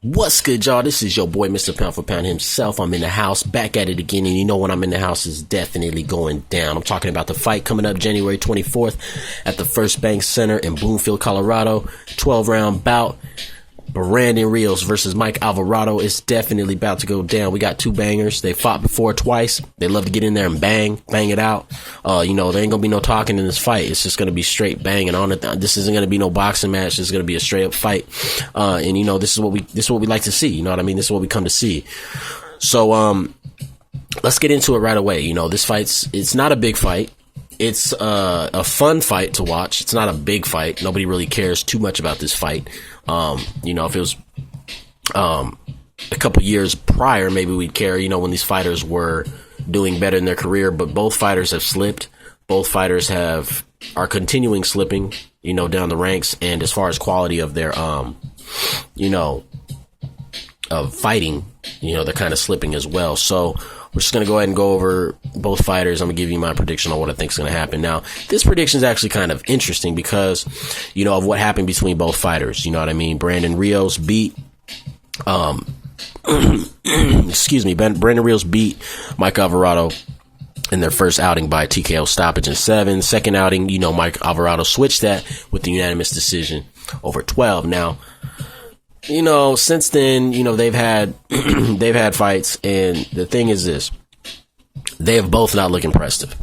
What's good, y'all? This is your boy, Mr. Pound for Pound himself. I'm in the house, back at it again, and you know when I'm in the house is definitely going down. I'm talking about the fight coming up January 24th at the First Bank Center in Bloomfield, Colorado. 12-round bout. Brandon Rios versus Mike Alvarado is definitely about to go down. We got two bangers. They fought before twice. They love to get in there and bang it out. There ain't gonna be no talking in this fight. It's just gonna be straight banging on it. This isn't gonna be no boxing match. This is gonna be a straight up fight. And this is what we like to see. You know what I mean? This is what we come to see. So, let's get into it right away. This it's not a big fight. It's a fun fight to watch. It's not a big fight. Nobody really cares too much about this fight. If it was a couple years prior, maybe we'd care, when these fighters were doing better in their career, but both fighters have slipped. Both fighters are continuing slipping, down the ranks, and as far as quality of their of fighting, they're kind of slipping as well. So we're just going to go ahead and go over both fighters. I'm going to give you my prediction on what I think is going to happen. Now, this prediction is actually kind of interesting because, of what happened between both fighters. You know what I mean? Brandon Rios beat, Brandon Rios beat Mike Alvarado in their first outing by TKO stoppage in 7. Second outing, Mike Alvarado switched that with the unanimous decision over 12. Now, since then, they've had fights, and the thing is this: they have both not looked impressive.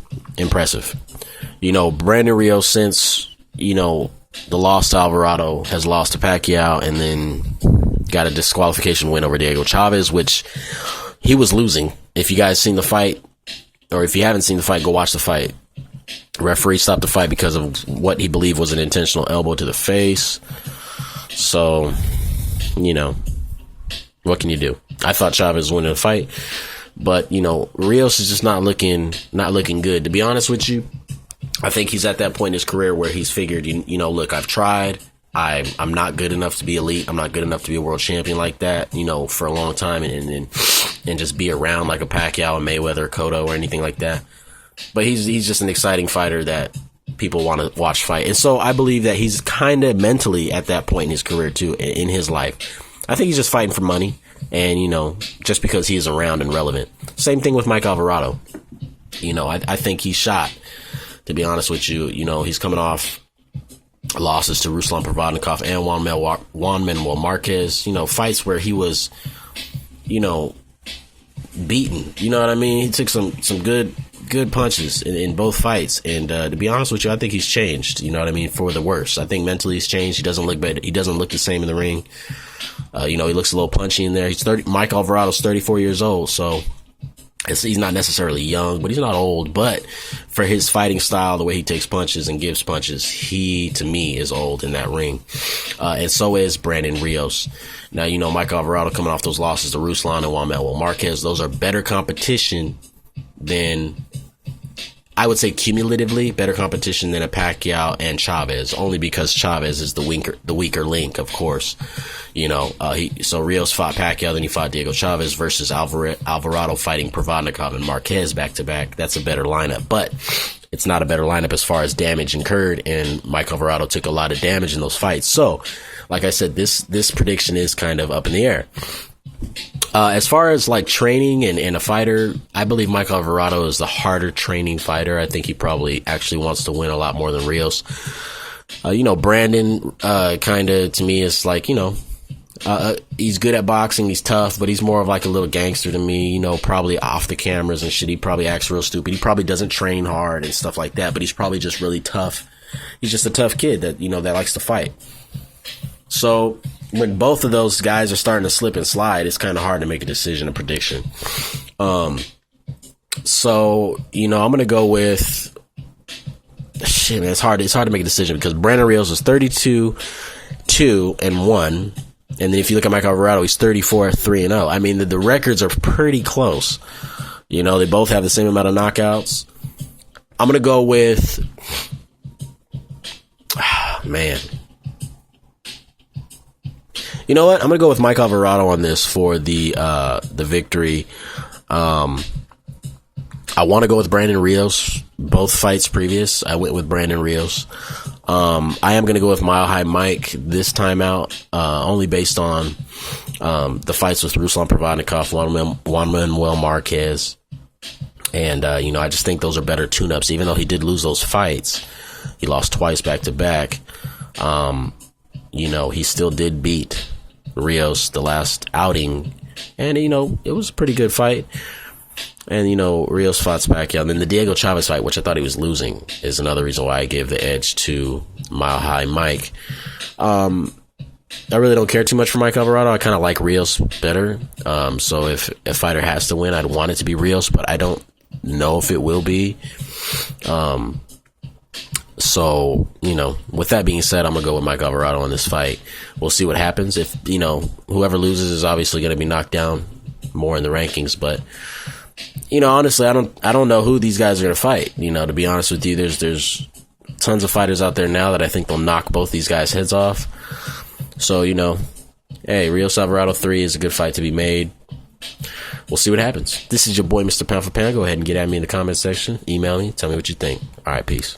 Brandon Rios, since the loss to Alvarado, has lost to Pacquiao, and then got a disqualification win over Diego Chavez, which he was losing. If you guys seen the fight, or if you haven't seen the fight, go watch the fight. Referee stopped the fight because of what he believed was an intentional elbow to the face. So, what can you do? I thought Chavez was winning the fight, but Rios is just not looking good. To be honest with you, I think he's at that point in his career where he's figured, look, I've tried. I'm not good enough to be elite. I'm not good enough to be a world champion like that, for a long time and just be around like a Pacquiao, a Mayweather, Cotto, or anything like that. But he's just an exciting fighter that people want to watch fight. And so I believe that he's kind of mentally at that point in his career too, in his life. I think he's just fighting for money and, just because he is around and relevant. Same thing with Mike Alvarado. I think he's shot, to be honest with you. He's coming off losses to Ruslan Provodnikov and Juan Manuel Marquez, fights where he was, beaten. You know what I mean? He took some good punches in both fights, and to be honest with you, I think he's changed, for the worse. I think mentally he's changed. He doesn't look better. He doesn't look the same in the ring. He looks a little punchy in there. Mike Alvarado's 34 years old, so he's not necessarily young, but he's not old. But for his fighting style, the way he takes punches and gives punches, he, to me, is old in that ring. And so is Brandon Rios. Now, Mike Alvarado coming off those losses to Ruslan and Juan Manuel Marquez, those are better competition than, I would say, cumulatively better competition than a Pacquiao and Chavez, only because Chavez is the weaker link, of course. So Rios fought Pacquiao, then he fought Diego Chavez versus Alvarado fighting Provodnikov and Marquez back to back. That's a better lineup, but it's not a better lineup as far as damage incurred, and Mike Alvarado took a lot of damage in those fights. So, like I said, this prediction is kind of up in the air. As far as like training and a fighter, I believe Mike Alvarado is the harder training fighter. I think he probably actually wants to win a lot more than Rios. Brandon, kind of to me is like, he's good at boxing. He's tough, but he's more of like a little gangster to me, probably off the cameras and shit. He probably acts real stupid. He probably doesn't train hard and stuff like that, but he's probably just really tough. He's just a tough kid that, that likes to fight. So when both of those guys are starting to slip and slide, it's kind of hard to make a decision, a prediction. So, I'm going to go with, shit, man, it's hard to make a decision because Brandon Rios is 32-2-1. And then if you look at Mike Alvarado, he's 34-3-0. I mean, the records are pretty close. They both have the same amount of knockouts. I'm going to go with, man. You know what? I'm going to go with Mike Alvarado on this for the victory. I want to go with Brandon Rios. Both fights previous, I went with Brandon Rios. I am going to go with Mile High Mike this time out, only based on The fights with Ruslan Provodnikov, Juan Manuel Marquez. And, I just think those are better tune-ups. Even though he did lose those fights, he lost twice back-to-back. He still did beat Rios the last outing. And, it was a pretty good fight. And, Rios fought Pacquiao. And then the Diego Chavez fight, which I thought he was losing, is another reason why I gave the edge to Mile High Mike. I really don't care too much for Mike Alvarado. I kind of like Rios better. So if a fighter has to win, I'd want it to be Rios, but I don't know if it will be. So, with that being said, I'm going to go with Mike Alvarado in this fight. We'll see what happens. If, whoever loses is obviously going to be knocked down more in the rankings. But, honestly, I don't know who these guys are going to fight. To be honest with you, there's tons of fighters out there now that I think they'll knock both these guys' heads off. So, hey, Rios Alvarado 3 is a good fight to be made. We'll see what happens. This is your boy, Mr. Pound for Pound. Go ahead and get at me in the comment section. Email me. Tell me what you think. All right, peace.